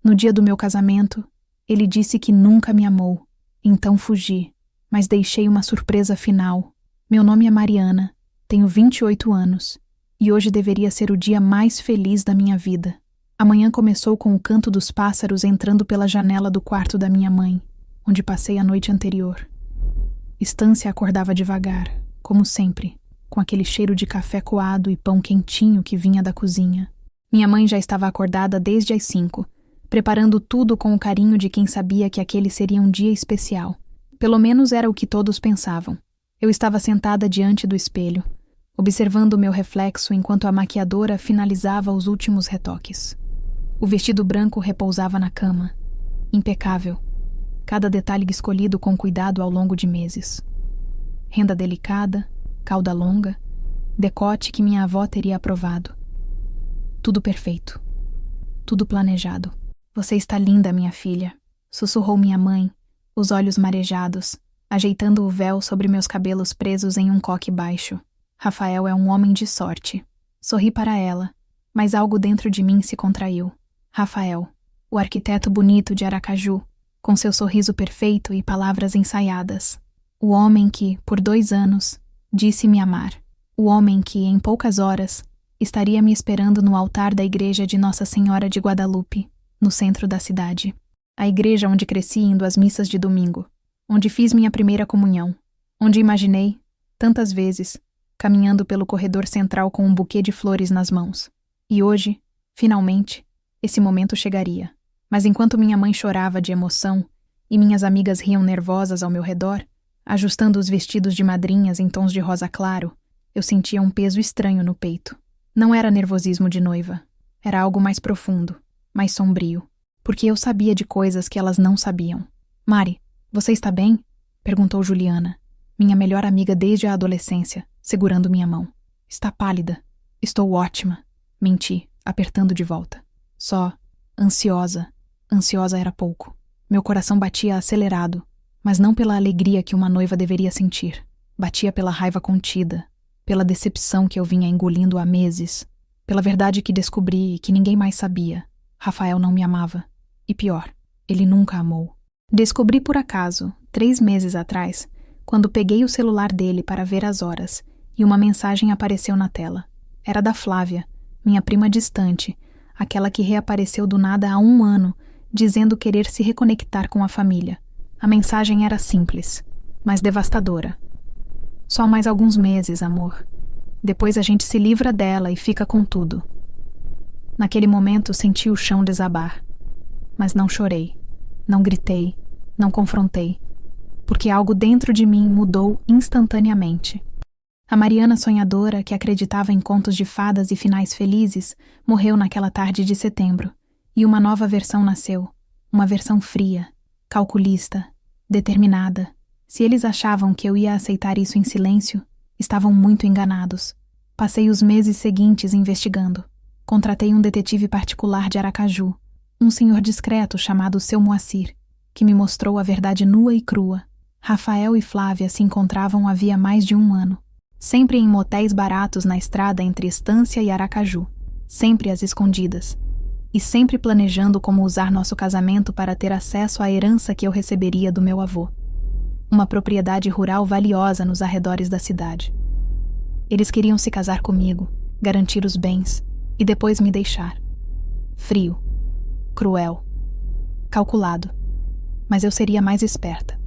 No dia do meu casamento, ele disse que nunca me amou. Então fugi, mas deixei uma surpresa final. Meu nome é Mariana, tenho 28 anos, e hoje deveria ser o dia mais feliz da minha vida. A manhã começou com o canto dos pássaros entrando pela janela do quarto da minha mãe, onde passei a noite anterior. Estância acordava devagar, como sempre, com aquele cheiro de café coado e pão quentinho que vinha da cozinha. Minha mãe já estava acordada desde as 5, preparando tudo com o carinho de quem sabia que aquele seria um dia especial. Pelo menos era o que todos pensavam. Eu estava sentada diante do espelho, observando o meu reflexo enquanto a maquiadora finalizava os últimos retoques. O vestido branco repousava na cama, impecável, cada detalhe escolhido com cuidado ao longo de meses. Renda delicada, cauda longa, decote que minha avó teria aprovado. Tudo perfeito, tudo planejado. Você está linda, minha filha, sussurrou minha mãe, os olhos marejados, ajeitando o véu sobre meus cabelos presos em um coque baixo. Rafael é um homem de sorte. Sorri para ela, mas algo dentro de mim se contraiu. Rafael, o arquiteto bonito de Aracaju, com seu sorriso perfeito e palavras ensaiadas. O homem que, por 2 anos, disse me amar. O homem que, em poucas horas, estaria me esperando no altar da igreja de Nossa Senhora de Guadalupe, no centro da cidade. A igreja onde cresci indo às missas de domingo, onde fiz minha primeira comunhão, onde imaginei, tantas vezes, caminhando pelo corredor central com um buquê de flores nas mãos. E hoje, finalmente, esse momento chegaria. Mas enquanto minha mãe chorava de emoção e minhas amigas riam nervosas ao meu redor, ajustando os vestidos de madrinhas em tons de rosa claro, eu sentia um peso estranho no peito. Não era nervosismo de noiva. Era algo mais profundo, mais sombrio, porque eu sabia de coisas que elas não sabiam. Mari, você está bem? Perguntou Juliana, minha melhor amiga desde a adolescência, segurando minha mão. Está pálida. Estou ótima. Menti, apertando de volta. Só, ansiosa. Ansiosa era pouco. Meu coração batia acelerado, mas não pela alegria que uma noiva deveria sentir. Batia pela raiva contida, pela decepção que eu vinha engolindo há meses, pela verdade que descobri e que ninguém mais sabia. Rafael não me amava. E pior, ele nunca amou. Descobri por acaso, 3 meses atrás, quando peguei o celular dele para ver as horas, e uma mensagem apareceu na tela. Era da Flávia, minha prima distante, aquela que reapareceu do nada há 1 ano, dizendo querer se reconectar com a família. A mensagem era simples, mas devastadora. Só mais alguns meses, amor. Depois a gente se livra dela e fica com tudo. Naquele momento senti o chão desabar. Mas não chorei, não gritei, não confrontei, porque algo dentro de mim mudou instantaneamente. A Mariana sonhadora, que acreditava em contos de fadas e finais felizes, morreu naquela tarde de setembro, e uma nova versão nasceu, uma versão fria, calculista, determinada. Se eles achavam que eu ia aceitar isso em silêncio, estavam muito enganados. Passei os meses seguintes investigando. Contratei um detetive particular de Aracaju, um senhor discreto chamado Seu Moacir, que me mostrou a verdade nua e crua. Rafael e Flávia se encontravam havia mais de 1 ano, sempre em motéis baratos na estrada entre Estância e Aracaju, sempre às escondidas, e sempre planejando como usar nosso casamento para ter acesso à herança que eu receberia do meu avô. Uma propriedade rural valiosa nos arredores da cidade. Eles queriam se casar comigo, garantir os bens, e depois me deixar. Frio, cruel, calculado, mas eu seria mais esperta.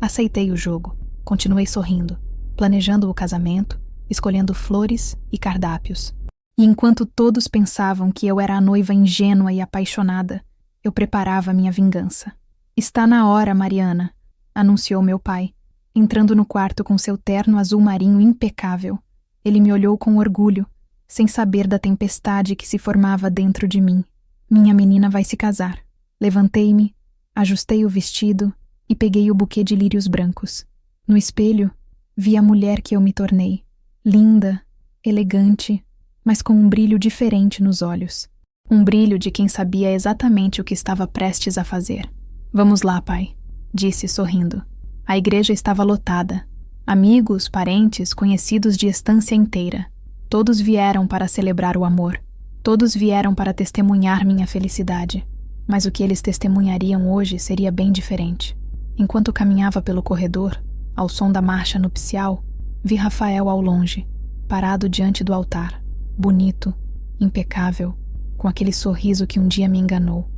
Aceitei o jogo, continuei sorrindo, planejando o casamento, escolhendo flores e cardápios. E enquanto todos pensavam que eu era a noiva ingênua e apaixonada, eu preparava minha vingança. Está na hora, Mariana, anunciou meu pai, entrando no quarto com seu terno azul marinho impecável. Ele me olhou com orgulho, sem saber da tempestade que se formava dentro de mim. Minha menina vai se casar. Levantei-me, ajustei o vestido e peguei o buquê de lírios brancos. No espelho, vi a mulher que eu me tornei. Linda, elegante, mas com um brilho diferente nos olhos. Um brilho de quem sabia exatamente o que estava prestes a fazer. Vamos lá, pai, disse sorrindo. A igreja estava lotada. Amigos, parentes, conhecidos de Estância inteira. Todos vieram para celebrar o amor. Todos vieram para testemunhar minha felicidade. Mas o que eles testemunhariam hoje seria bem diferente. Enquanto caminhava pelo corredor, ao som da marcha nupcial, vi Rafael ao longe, parado diante do altar, bonito, impecável, com aquele sorriso que um dia me enganou.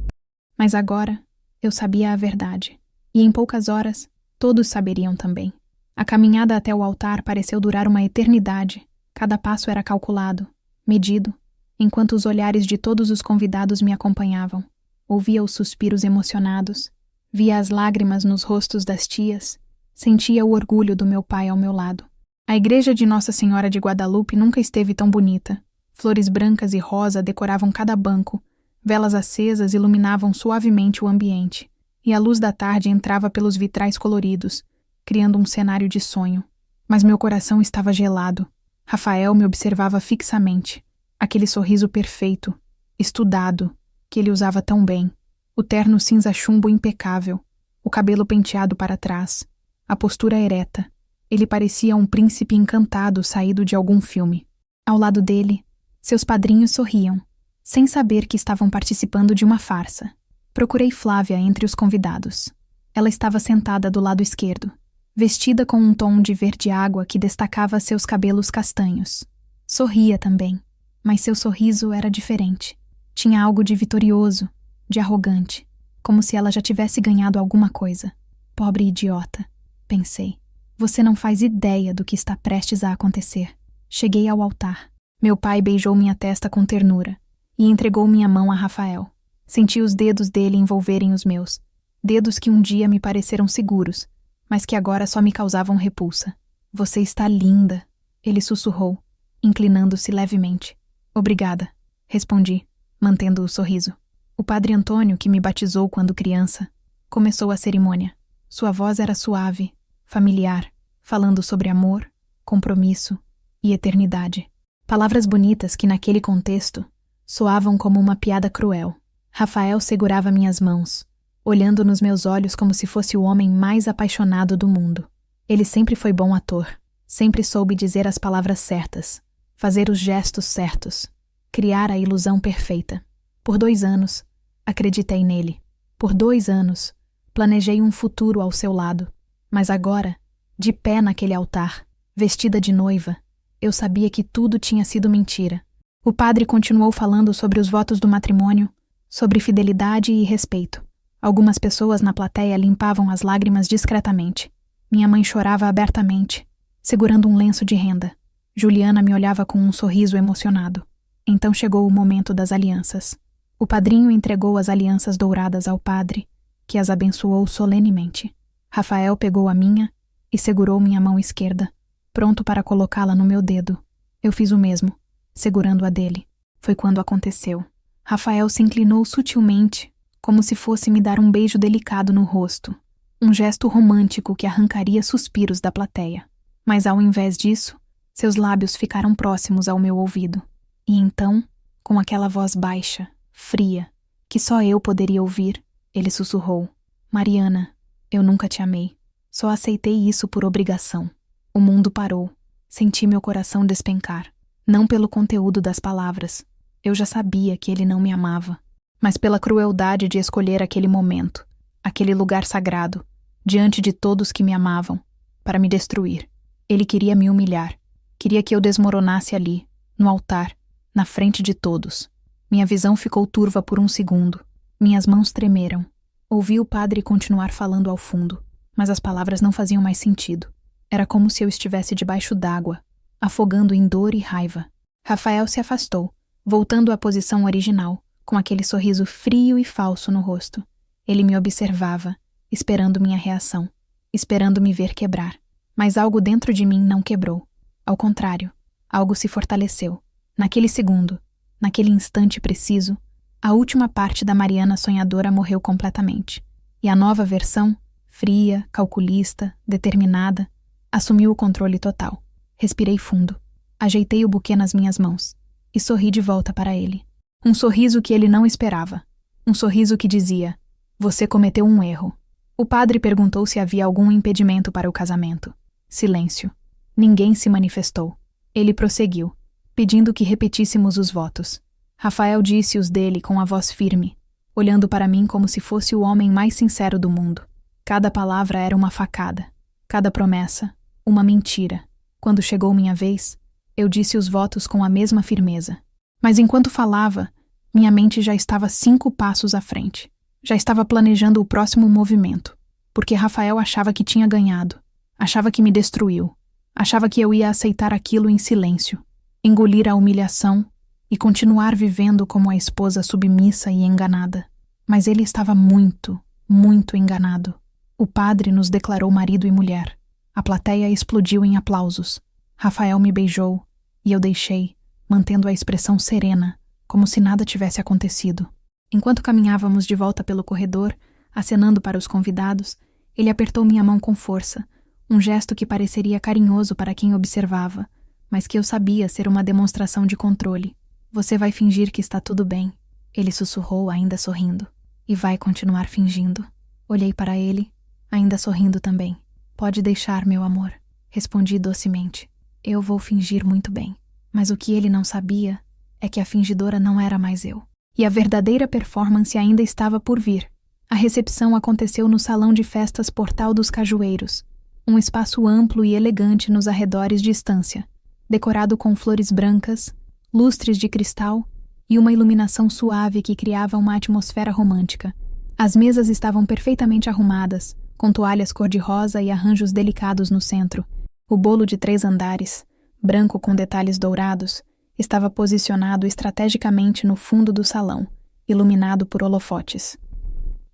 Mas agora, eu sabia a verdade, e em poucas horas, todos saberiam também. A caminhada até o altar pareceu durar uma eternidade. Cada passo era calculado, medido, enquanto os olhares de todos os convidados me acompanhavam. Ouvia os suspiros emocionados, via as lágrimas nos rostos das tias, sentia o orgulho do meu pai ao meu lado. A igreja de Nossa Senhora de Guadalupe nunca esteve tão bonita. Flores brancas e rosa decoravam cada banco, velas acesas iluminavam suavemente o ambiente, e a luz da tarde entrava pelos vitrais coloridos, criando um cenário de sonho. Mas meu coração estava gelado. Rafael me observava fixamente. Aquele sorriso perfeito, estudado, que ele usava tão bem, o terno cinza chumbo impecável, o cabelo penteado para trás, a postura ereta. Ele parecia um príncipe encantado saído de algum filme. Ao lado dele, seus padrinhos sorriam, sem saber que estavam participando de uma farsa. Procurei Flávia entre os convidados. Ela estava sentada do lado esquerdo, vestida com um tom de verde água que destacava seus cabelos castanhos. Sorria também, mas seu sorriso era diferente. Tinha algo de vitorioso, de arrogante, como se ela já tivesse ganhado alguma coisa. Pobre idiota, pensei. Você não faz ideia do que está prestes a acontecer. Cheguei ao altar. Meu pai beijou minha testa com ternura e entregou minha mão a Rafael. Senti os dedos dele envolverem os meus, dedos que um dia me pareceram seguros, mas que agora só me causavam repulsa. Você está linda, ele sussurrou, inclinando-se levemente. Obrigada, respondi, mantendo o sorriso. O padre Antônio, que me batizou quando criança, começou a cerimônia. Sua voz era suave, familiar, falando sobre amor, compromisso e eternidade. Palavras bonitas que, naquele contexto, soavam como uma piada cruel. Rafael segurava minhas mãos, olhando nos meus olhos como se fosse o homem mais apaixonado do mundo. Ele sempre foi bom ator, sempre soube dizer as palavras certas, fazer os gestos certos, criar a ilusão perfeita. Por 2 anos, acreditei nele. Por 2 anos, planejei um futuro ao seu lado. Mas agora, de pé naquele altar, vestida de noiva, eu sabia que tudo tinha sido mentira. O padre continuou falando sobre os votos do matrimônio, sobre fidelidade e respeito. Algumas pessoas na plateia limpavam as lágrimas discretamente. Minha mãe chorava abertamente, segurando um lenço de renda. Juliana me olhava com um sorriso emocionado. Então chegou o momento das alianças. O padrinho entregou as alianças douradas ao padre, que as abençoou solenemente. Rafael pegou a minha e segurou minha mão esquerda, pronto para colocá-la no meu dedo. Eu fiz o mesmo, segurando a dele. Foi quando aconteceu. Rafael se inclinou sutilmente, como se fosse me dar um beijo delicado no rosto, um gesto romântico que arrancaria suspiros da plateia. Mas ao invés disso, seus lábios ficaram próximos ao meu ouvido. E então, com aquela voz baixa, fria, que só eu poderia ouvir, ele sussurrou: Mariana, eu nunca te amei. Só aceitei isso por obrigação. O mundo parou. Senti meu coração despencar. Não pelo conteúdo das palavras. Eu já sabia que ele não me amava. Mas pela crueldade de escolher aquele momento, aquele lugar sagrado, diante de todos que me amavam, para me destruir. Ele queria me humilhar. Queria que eu desmoronasse ali, no altar, na frente de todos. Minha visão ficou turva por um segundo. Minhas mãos tremeram. Ouvi o padre continuar falando ao fundo, mas as palavras não faziam mais sentido. Era como se eu estivesse debaixo d'água, afogando em dor e raiva. Rafael se afastou, voltando à posição original, com aquele sorriso frio e falso no rosto. Ele me observava, esperando minha reação, esperando me ver quebrar. Mas algo dentro de mim não quebrou. Ao contrário, algo se fortaleceu. Naquele segundo, naquele instante preciso, a última parte da Mariana sonhadora morreu completamente. E a nova versão, fria, calculista, determinada, assumiu o controle total. Respirei fundo. Ajeitei o buquê nas minhas mãos e sorri de volta para ele. Um sorriso que ele não esperava. Um sorriso que dizia: você cometeu um erro. O padre perguntou se havia algum impedimento para o casamento. Silêncio. Ninguém se manifestou. Ele prosseguiu, pedindo que repetíssemos os votos. Rafael disse os dele com a voz firme, olhando para mim como se fosse o homem mais sincero do mundo. Cada palavra era uma facada, cada promessa, uma mentira. Quando chegou minha vez, eu disse os votos com a mesma firmeza. Mas enquanto falava, minha mente já estava 5 passos à frente. Já estava planejando o próximo movimento, porque Rafael achava que tinha ganhado, achava que me destruiu, achava que eu ia aceitar aquilo em silêncio, engolir a humilhação e continuar vivendo como a esposa submissa e enganada. Mas ele estava muito, muito enganado. O padre nos declarou marido e mulher. A plateia explodiu em aplausos. Rafael me beijou e eu deixei, mantendo a expressão serena, como se nada tivesse acontecido. Enquanto caminhávamos de volta pelo corredor, acenando para os convidados, ele apertou minha mão com força, um gesto que pareceria carinhoso para quem observava, mas que eu sabia ser uma demonstração de controle. Você vai fingir que está tudo bem, ele sussurrou, ainda sorrindo. E vai continuar fingindo. Olhei para ele, ainda sorrindo também. Pode deixar, meu amor, respondi docemente. Eu vou fingir muito bem. Mas o que ele não sabia é que a fingidora não era mais eu. E a verdadeira performance ainda estava por vir. A recepção aconteceu no salão de festas Portal dos Cajueiros, um espaço amplo e elegante nos arredores de Estância, decorado com flores brancas, lustres de cristal e uma iluminação suave que criava uma atmosfera romântica. As mesas estavam perfeitamente arrumadas, com toalhas cor-de-rosa e arranjos delicados no centro. O bolo de 3 andares, branco com detalhes dourados, estava posicionado estrategicamente no fundo do salão, iluminado por holofotes.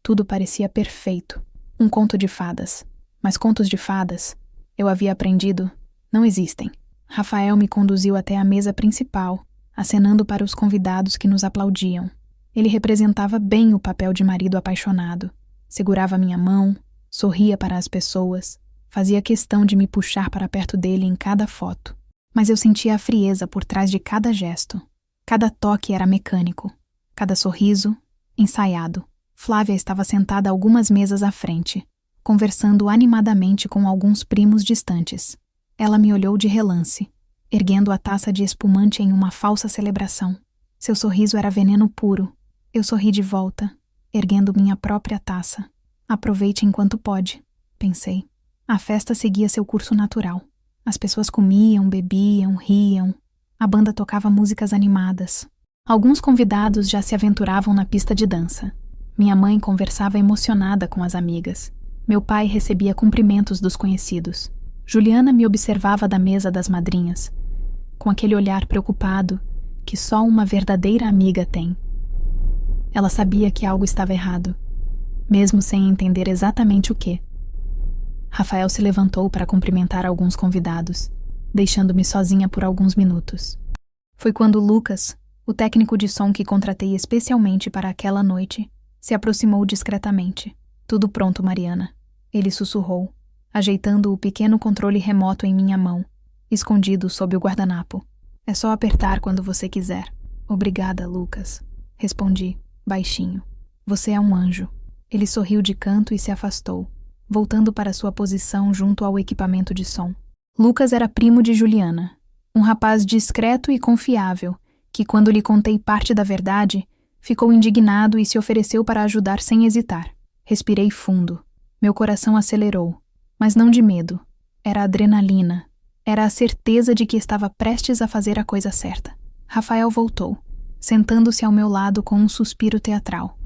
Tudo parecia perfeito, um conto de fadas. Mas contos de fadas, eu havia aprendido, não existem. Rafael me conduziu até a mesa principal, acenando para os convidados que nos aplaudiam. Ele representava bem o papel de marido apaixonado. Segurava minha mão, sorria para as pessoas, fazia questão de me puxar para perto dele em cada foto. Mas eu sentia a frieza por trás de cada gesto. Cada toque era mecânico, cada sorriso, ensaiado. Flávia estava sentada algumas mesas à frente, conversando animadamente com alguns primos distantes. Ela me olhou de relance, erguendo a taça de espumante em uma falsa celebração. Seu sorriso era veneno puro. Eu sorri de volta, erguendo minha própria taça. Aproveite enquanto pode, pensei. A festa seguia seu curso natural. As pessoas comiam, bebiam, riam. A banda tocava músicas animadas. Alguns convidados já se aventuravam na pista de dança. Minha mãe conversava emocionada com as amigas. Meu pai recebia cumprimentos dos conhecidos. Juliana me observava da mesa das madrinhas, com aquele olhar preocupado que só uma verdadeira amiga tem. Ela sabia que algo estava errado, mesmo sem entender exatamente o que. Rafael se levantou para cumprimentar alguns convidados, deixando-me sozinha por alguns minutos. Foi quando Lucas, o técnico de som que contratei especialmente para aquela noite, se aproximou discretamente. Tudo pronto, Mariana, ele sussurrou, ajeitando o pequeno controle remoto em minha mão, escondido sob o guardanapo. É só apertar quando você quiser. Obrigada, Lucas, respondi, baixinho. Você é um anjo. Ele sorriu de canto e se afastou, voltando para sua posição junto ao equipamento de som. Lucas era primo de Juliana, um rapaz discreto e confiável, que quando lhe contei parte da verdade, ficou indignado e se ofereceu para ajudar sem hesitar. Respirei fundo. Meu coração acelerou, mas não de medo. Era adrenalina. Era a certeza de que estava prestes a fazer a coisa certa. Rafael voltou, sentando-se ao meu lado com um suspiro teatral.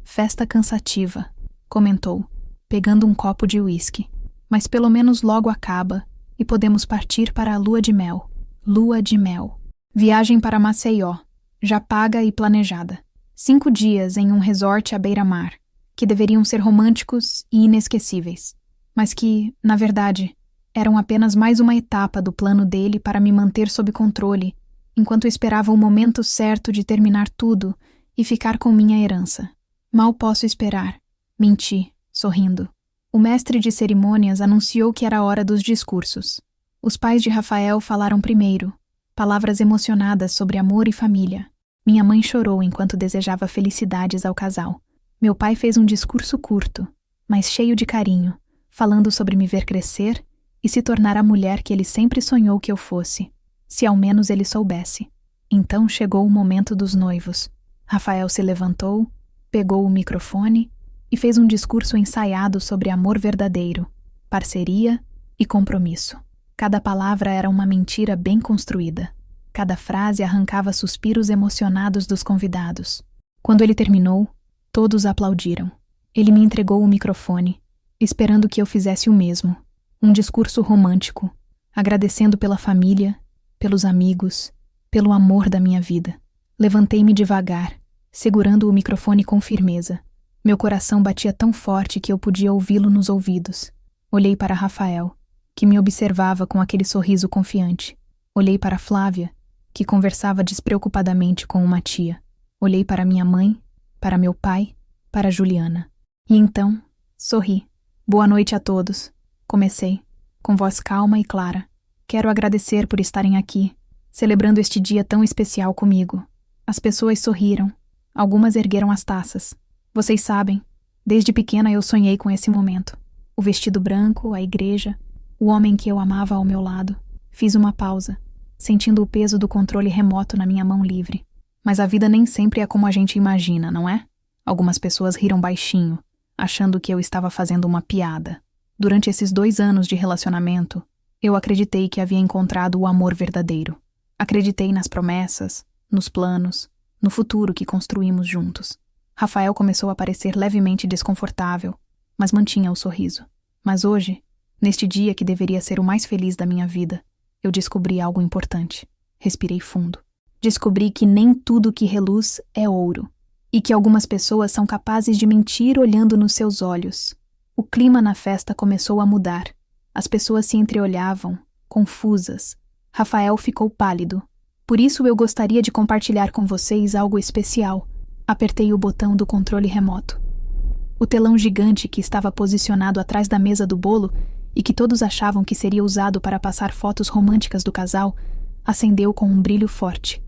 Festa cansativa, comentou, pegando um copo de uísque. Mas pelo menos logo acaba e podemos partir para a lua de mel. Lua de mel. Viagem para Maceió, já paga e planejada. 5 dias em um resort à beira-mar, que deveriam ser românticos e inesquecíveis, mas que, na verdade, eram apenas mais uma etapa do plano dele para me manter sob controle, enquanto esperava o momento certo de terminar tudo e ficar com minha herança. Mal posso esperar, menti, sorrindo. O mestre de cerimônias anunciou que era a hora dos discursos. Os pais de Rafael falaram primeiro, palavras emocionadas sobre amor e família. Minha mãe chorou enquanto desejava felicidades ao casal. Meu pai fez um discurso curto, mas cheio de carinho, falando sobre me ver crescer e se tornar a mulher que ele sempre sonhou que eu fosse, se ao menos ele soubesse. Então chegou o momento dos noivos. Rafael se levantou, Pegou o microfone e fez um discurso ensaiado sobre amor verdadeiro, parceria e compromisso. Cada palavra era uma mentira bem construída. Cada frase arrancava suspiros emocionados dos convidados. Quando ele terminou, todos aplaudiram. Ele me entregou o microfone, esperando que eu fizesse o mesmo. Um discurso romântico, agradecendo pela família, pelos amigos, pelo amor da minha vida. Levantei-me devagar, segurando o microfone com firmeza. Meu coração batia tão forte que eu podia ouvi-lo nos ouvidos. Olhei para Rafael, que me observava com aquele sorriso confiante. Olhei para Flávia, que conversava despreocupadamente com uma tia. Olhei para minha mãe, para meu pai, para Juliana. E então, sorri. Boa noite a todos. Comecei, com voz calma e clara. Quero agradecer por estarem aqui, celebrando este dia tão especial comigo. As pessoas sorriram. Algumas ergueram as taças. Vocês sabem, desde pequena eu sonhei com esse momento. O vestido branco, a igreja, o homem que eu amava ao meu lado. Fiz uma pausa, sentindo o peso do controle remoto na minha mão livre. Mas a vida nem sempre é como a gente imagina, não é? Algumas pessoas riram baixinho, achando que eu estava fazendo uma piada. Durante esses 2 anos de relacionamento, eu acreditei que havia encontrado o amor verdadeiro. Acreditei nas promessas, nos planos, no futuro que construímos juntos. Rafael começou a parecer levemente desconfortável, mas mantinha o sorriso. Mas hoje, neste dia que deveria ser o mais feliz da minha vida, eu descobri algo importante. Respirei fundo. Descobri que nem tudo que reluz é ouro, e que algumas pessoas são capazes de mentir olhando nos seus olhos. O clima na festa começou a mudar. As pessoas se entreolhavam, confusas. Rafael ficou pálido. Por isso eu gostaria de compartilhar com vocês algo especial. Apertei o botão do controle remoto. O telão gigante que estava posicionado atrás da mesa do bolo e que todos achavam que seria usado para passar fotos românticas do casal, acendeu com um brilho forte.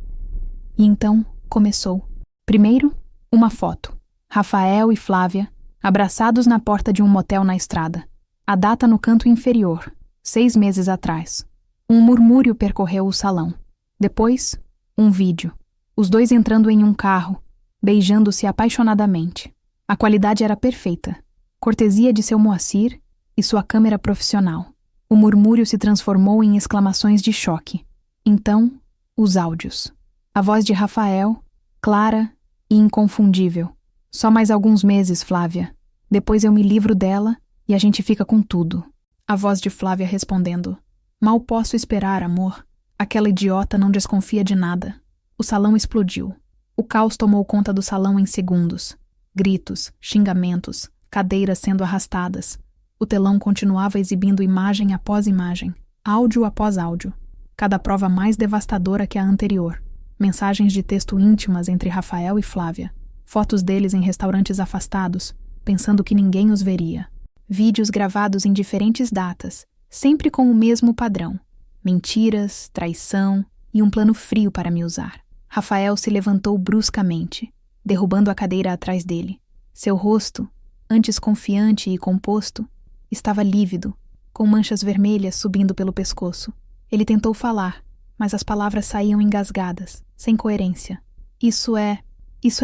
E então começou. Primeiro, uma foto. Rafael e Flávia, abraçados na porta de um motel na estrada. A data no canto inferior, 6 meses atrás. Um murmúrio percorreu o salão. Depois, um vídeo. Os dois entrando em um carro, beijando-se apaixonadamente. A qualidade era perfeita. Cortesia de seu Moacir e sua câmera profissional. O murmúrio se transformou em exclamações de choque. Então, os áudios. A voz de Rafael, clara e inconfundível. Só mais alguns meses, Flávia. Depois eu me livro dela e a gente fica com tudo. A voz de Flávia respondendo. Mal posso esperar, amor. Aquela idiota não desconfia de nada. O salão explodiu. O caos tomou conta do salão em segundos. Gritos, xingamentos, cadeiras sendo arrastadas. O telão continuava exibindo imagem após imagem, áudio após áudio. Cada prova mais devastadora que a anterior. Mensagens de texto íntimas entre Rafael e Flávia. Fotos deles em restaurantes afastados, pensando que ninguém os veria. Vídeos gravados em diferentes datas, sempre com o mesmo padrão. Mentiras, traição e um plano frio para me usar. Rafael se levantou bruscamente, derrubando a cadeira atrás dele. Seu rosto, antes confiante e composto, estava lívido, com manchas vermelhas subindo pelo pescoço. Ele tentou falar, mas as palavras saíam engasgadas, sem coerência. Isso é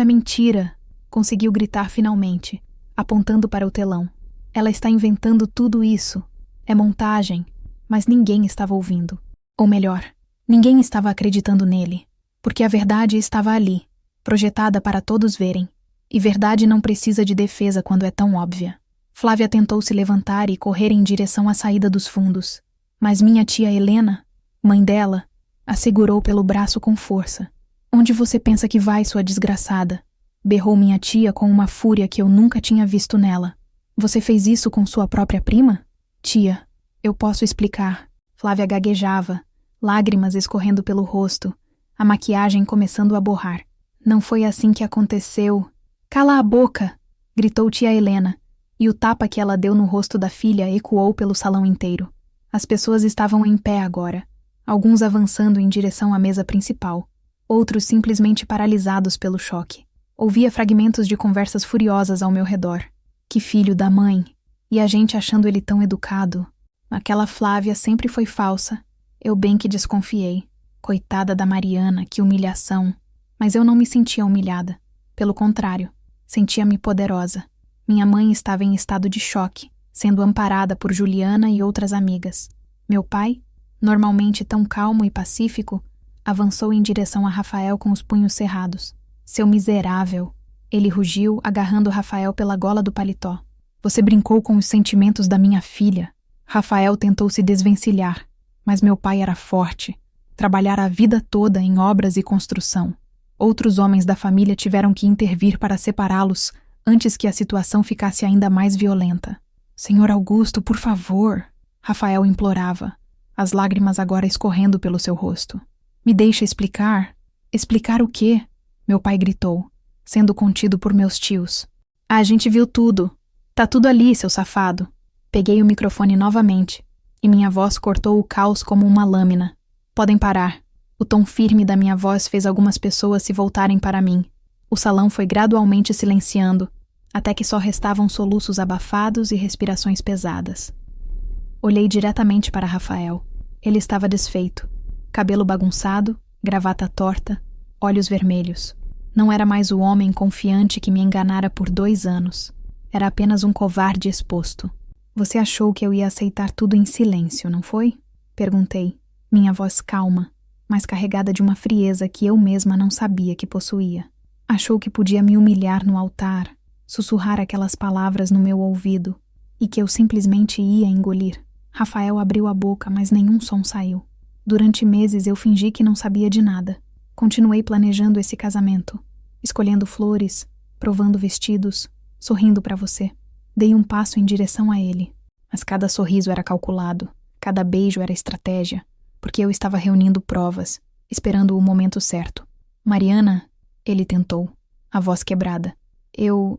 mentira, conseguiu gritar finalmente, apontando para o telão. Ela está inventando tudo isso. É montagem, mas ninguém estava ouvindo. Ou melhor, ninguém estava acreditando nele, porque a verdade estava ali, projetada para todos verem. E verdade não precisa de defesa quando é tão óbvia. Flávia tentou se levantar e correr em direção à saída dos fundos, mas minha tia Helena, mãe dela, a segurou pelo braço com força. Onde você pensa que vai, sua desgraçada? Berrou minha tia com uma fúria que eu nunca tinha visto nela. Você fez isso com sua própria prima? Tia, eu posso explicar. Flávia gaguejava, lágrimas escorrendo pelo rosto, a maquiagem começando a borrar. Não foi assim que aconteceu. Cala a boca! Gritou tia Helena, e o tapa que ela deu no rosto da filha ecoou pelo salão inteiro. As pessoas estavam em pé agora, alguns avançando em direção à mesa principal, outros simplesmente paralisados pelo choque. Ouvia fragmentos de conversas furiosas ao meu redor. Que filho da mãe! E a gente achando ele tão educado. Aquela Flávia sempre foi falsa. Eu bem que desconfiei. Coitada da Mariana, que humilhação. Mas eu não me sentia humilhada. Pelo contrário, Sentia-me poderosa. Minha mãe estava em estado de choque, sendo amparada por Juliana e outras amigas. Meu pai, normalmente tão calmo e pacífico, avançou em direção a Rafael com os punhos cerrados. Seu miserável! Ele rugiu, agarrando Rafael pela gola do paletó. Você brincou com os sentimentos da minha filha. Rafael tentou se desvencilhar, mas meu pai era forte. Trabalhara a vida toda em obras e construção. Outros homens da família tiveram que intervir para separá-los antes que a situação ficasse ainda mais violenta. Senhor Augusto, por favor! Rafael implorava, as lágrimas agora escorrendo pelo seu rosto. Me deixa explicar. Explicar o quê? Meu pai gritou, sendo contido por meus tios. A gente viu tudo. Tá tudo ali, seu safado. Peguei o microfone novamente, e minha voz cortou o caos como uma lâmina. Podem parar. O tom firme da minha voz fez algumas pessoas se voltarem para mim. O salão foi gradualmente silenciando, até que só restavam soluços abafados e respirações pesadas. Olhei diretamente para Rafael. Ele estava desfeito. Cabelo bagunçado, gravata torta, olhos vermelhos. Não era mais o homem confiante que me enganara por 2 anos. Era apenas um covarde exposto. Você achou que eu ia aceitar tudo em silêncio, não foi? Perguntei, minha voz calma, mas carregada de uma frieza que eu mesma não sabia que possuía. Achou que podia me humilhar no altar, sussurrar aquelas palavras no meu ouvido, e que eu simplesmente ia engolir. Rafael abriu a boca, mas nenhum som saiu. Durante meses eu fingi que não sabia de nada. Continuei planejando esse casamento, escolhendo flores, provando vestidos, sorrindo para você. Dei um passo em direção a ele, mas cada sorriso era calculado, cada beijo era estratégia, porque eu estava reunindo provas, esperando o momento certo. Mariana, ele tentou, a voz quebrada. Eu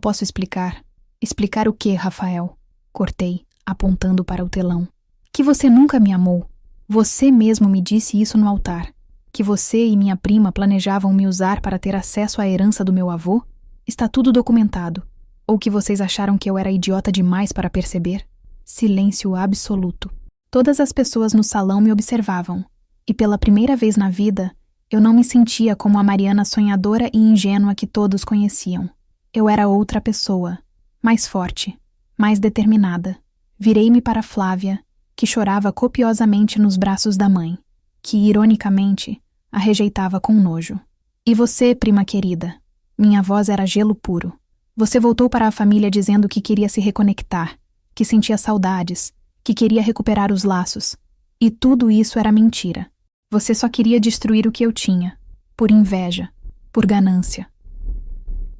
posso explicar. Explicar o quê, Rafael? Cortei, apontando para o telão. Que você nunca me amou. Você mesmo me disse isso no altar. Que você e minha prima planejavam me usar para ter acesso à herança do meu avô? Está tudo documentado. Ou que vocês acharam que eu era idiota demais para perceber? Silêncio absoluto. Todas as pessoas no salão me observavam. E pela primeira vez na vida, eu não me sentia como a Mariana sonhadora e ingênua que todos conheciam. Eu era outra pessoa, mais forte, mais determinada. Virei-me para Flávia, que chorava copiosamente nos braços da mãe, que, ironicamente, a rejeitava com nojo. E você, prima querida? Minha voz era gelo puro. Você voltou para a família dizendo que queria se reconectar, que sentia saudades, que queria recuperar os laços. E tudo isso era mentira. Você só queria destruir o que eu tinha, por inveja, por ganância.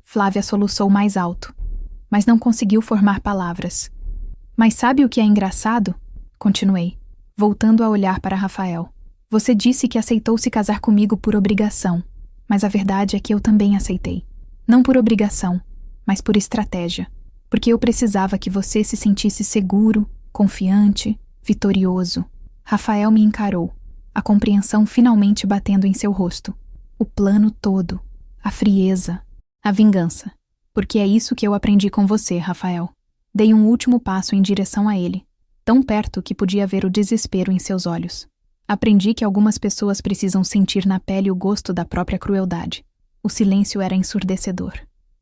Flávia soluçou mais alto, mas não conseguiu formar palavras. Mas sabe o que é engraçado? Continuei, voltando a olhar para Rafael. Você disse que aceitou se casar comigo por obrigação, mas a verdade é que eu também aceitei. Não por obrigação, mas por estratégia, porque eu precisava que você se sentisse seguro, confiante, vitorioso. Rafael me encarou, a compreensão finalmente batendo em seu rosto. O plano todo, a frieza, a vingança. Porque é isso que eu aprendi com você, Rafael. Dei um último passo em direção a ele, tão perto que podia ver o desespero em seus olhos. Aprendi que algumas pessoas precisam sentir na pele o gosto da própria crueldade. O silêncio era ensurdecedor.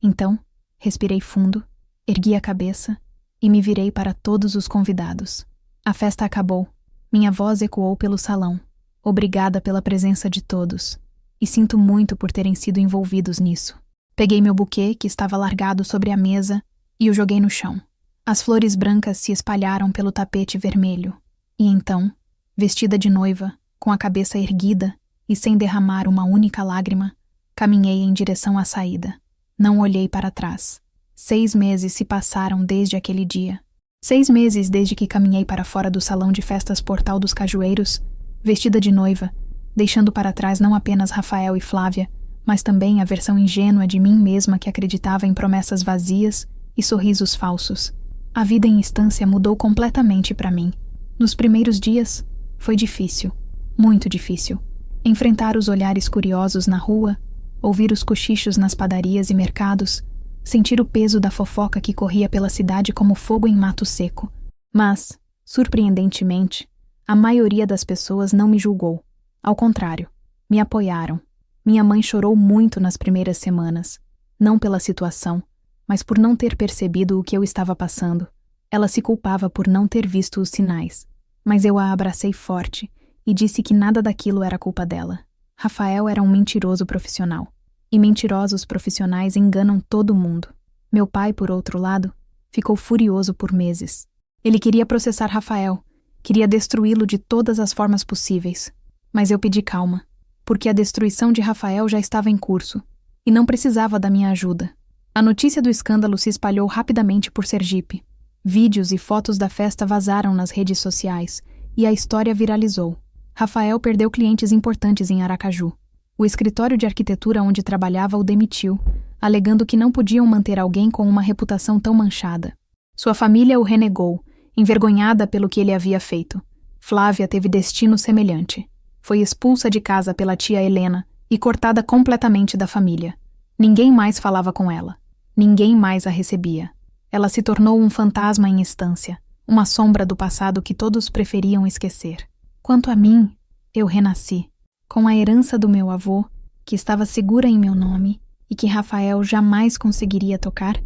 Então, respirei fundo, ergui a cabeça e me virei para todos os convidados. A festa acabou. Minha voz ecoou pelo salão. Obrigada pela presença de todos. E sinto muito por terem sido envolvidos nisso. Peguei meu buquê, que estava largado sobre a mesa, e o joguei no chão. As flores brancas se espalharam pelo tapete vermelho. E então, vestida de noiva, com a cabeça erguida e sem derramar uma única lágrima, caminhei em direção à saída. Não olhei para trás. 6 meses se passaram desde aquele dia. 6 meses desde que caminhei para fora do salão de festas Portal dos Cajueiros, vestida de noiva, deixando para trás não apenas Rafael e Flávia, mas também a versão ingênua de mim mesma que acreditava em promessas vazias e sorrisos falsos. A vida em Estância mudou completamente para mim. Nos primeiros dias, foi difícil, muito difícil. Enfrentar os olhares curiosos na rua, ouvir os cochichos nas padarias e mercados, sentir o peso da fofoca que corria pela cidade como fogo em mato seco. Mas, surpreendentemente, a maioria das pessoas não me julgou. Ao contrário, me apoiaram. Minha mãe chorou muito nas primeiras semanas. Não pela situação, mas por não ter percebido o que eu estava passando. Ela se culpava por não ter visto os sinais, mas eu a abracei forte e disse que nada daquilo era culpa dela. Rafael era um mentiroso profissional, e mentirosos profissionais enganam todo mundo. Meu pai, por outro lado, ficou furioso por meses. Ele queria processar Rafael, queria destruí-lo de todas as formas possíveis. Mas eu pedi calma, porque a destruição de Rafael já estava em curso, e não precisava da minha ajuda. A notícia do escândalo se espalhou rapidamente por Sergipe. Vídeos e fotos da festa vazaram nas redes sociais, e a história viralizou. Rafael perdeu clientes importantes em Aracaju. O escritório de arquitetura onde trabalhava o demitiu, alegando que não podiam manter alguém com uma reputação tão manchada. Sua família o renegou, envergonhada pelo que ele havia feito. Flávia teve destino semelhante. Foi expulsa de casa pela tia Helena e cortada completamente da família. Ninguém mais falava com ela. Ninguém mais a recebia. Ela se tornou um fantasma em estância, uma sombra do passado que todos preferiam esquecer. Quanto a mim, eu renasci, com a herança do meu avô, que estava segura em meu nome e que Rafael jamais conseguiria tocar.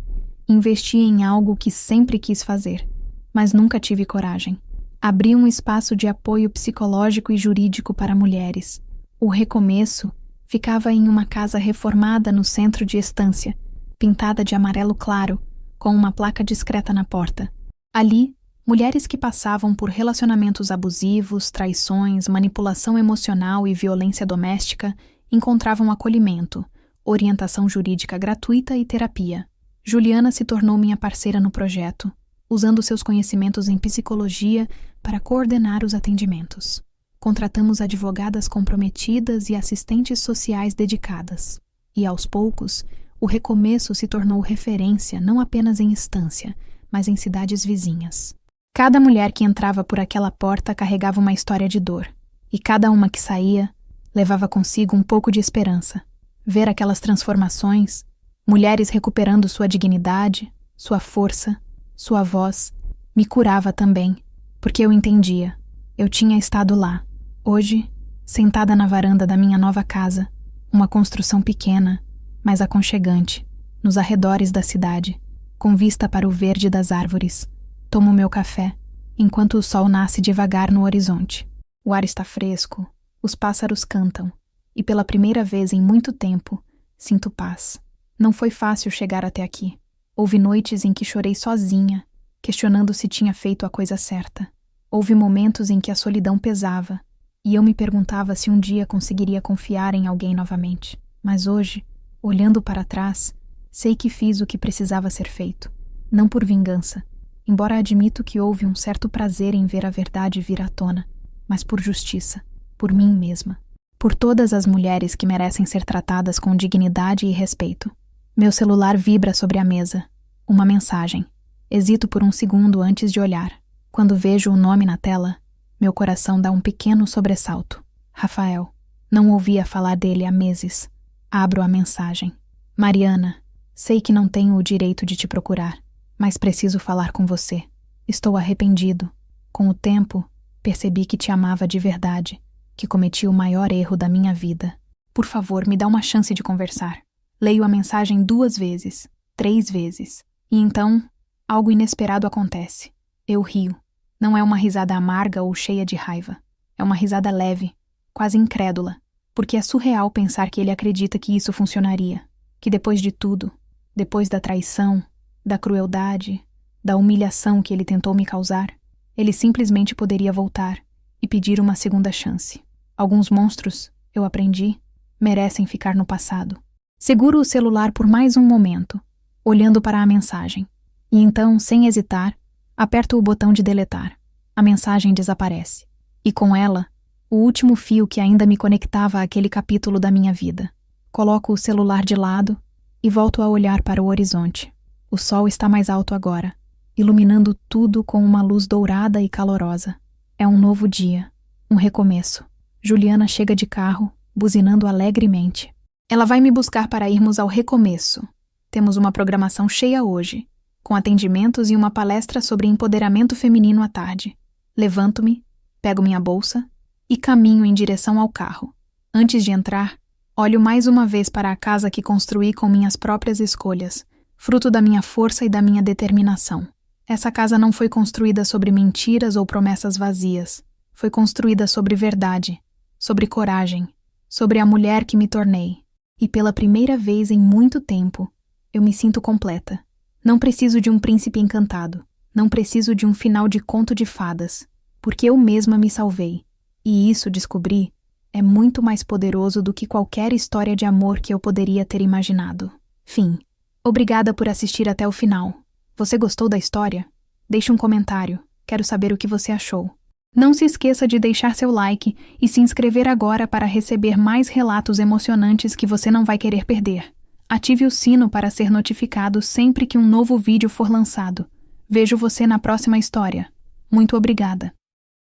Investi em algo que sempre quis fazer, mas nunca tive coragem. Abri um espaço de apoio psicológico e jurídico para mulheres. O Recomeço ficava em uma casa reformada no centro de Estância, pintada de amarelo claro, com uma placa discreta na porta. Ali, mulheres que passavam por relacionamentos abusivos, traições, manipulação emocional e violência doméstica encontravam acolhimento, orientação jurídica gratuita e terapia. Juliana se tornou minha parceira no projeto, usando seus conhecimentos em psicologia para coordenar os atendimentos. Contratamos advogadas comprometidas e assistentes sociais dedicadas. E, aos poucos, o Recomeço se tornou referência não apenas em Estância, mas em cidades vizinhas. Cada mulher que entrava por aquela porta carregava uma história de dor, e cada uma que saía levava consigo um pouco de esperança. Ver aquelas transformações, mulheres recuperando sua dignidade, sua força, sua voz, me curava também, porque eu entendia. Eu tinha estado lá. Hoje, sentada na varanda da minha nova casa, uma construção pequena, mas aconchegante, nos arredores da cidade, com vista para o verde das árvores, tomo meu café, enquanto o sol nasce devagar no horizonte. O ar está fresco, os pássaros cantam, e pela primeira vez em muito tempo, sinto paz. Não foi fácil chegar até aqui. Houve noites em que chorei sozinha, questionando se tinha feito a coisa certa. Houve momentos em que a solidão pesava, e eu me perguntava se um dia conseguiria confiar em alguém novamente. Mas hoje, olhando para trás, sei que fiz o que precisava ser feito. Não por vingança, embora admito que houve um certo prazer em ver a verdade vir à tona, mas por justiça, por mim mesma. Por todas as mulheres que merecem ser tratadas com dignidade e respeito. Meu celular vibra sobre a mesa. Uma mensagem. Hesito por um segundo antes de olhar. Quando vejo o nome na tela, meu coração dá um pequeno sobressalto. Rafael. Não ouvia falar dele há meses. Abro a mensagem. Mariana, sei que não tenho o direito de te procurar, mas preciso falar com você. Estou arrependido. Com o tempo, percebi que te amava de verdade, que cometi o maior erro da minha vida. Por favor, me dá uma chance de conversar. Leio a mensagem 2 vezes, 3 vezes. E então, algo inesperado acontece. Eu rio. Não é uma risada amarga ou cheia de raiva. É uma risada leve, quase incrédula, porque é surreal pensar que ele acredita que isso funcionaria. Que depois de tudo, depois da traição, da crueldade, da humilhação que ele tentou me causar, ele simplesmente poderia voltar e pedir uma segunda chance. Alguns monstros, eu aprendi, merecem ficar no passado. Seguro o celular por mais um momento, olhando para a mensagem. E então, sem hesitar, aperto o botão de deletar. A mensagem desaparece. E com ela, o último fio que ainda me conectava àquele capítulo da minha vida. Coloco o celular de lado e volto a olhar para o horizonte. O sol está mais alto agora, iluminando tudo com uma luz dourada e calorosa. É um novo dia, um recomeço. Juliana chega de carro, buzinando alegremente. Ela vai me buscar para irmos ao Recomeço. Temos uma programação cheia hoje, com atendimentos e uma palestra sobre empoderamento feminino à tarde. Levanto-me, pego minha bolsa e caminho em direção ao carro. Antes de entrar, Olho mais uma vez para a casa que construí com minhas próprias escolhas, fruto da minha força e da minha determinação. Essa casa não foi construída sobre mentiras ou promessas vazias. Foi construída sobre verdade, sobre coragem, sobre a mulher que me tornei. E pela primeira vez em muito tempo, eu me sinto completa. Não preciso de um príncipe encantado. Não preciso de um final de conto de fadas, porque eu mesma me salvei. E isso, descobri, é muito mais poderoso do que qualquer história de amor que eu poderia ter imaginado. Fim. Obrigada por assistir até o final. Você gostou da história? Deixe um comentário. Quero saber o que você achou. Não se esqueça de deixar seu like e se inscrever agora para receber mais relatos emocionantes que você não vai querer perder. Ative o sino para ser notificado sempre que um novo vídeo for lançado. Vejo você na próxima história. Muito obrigada.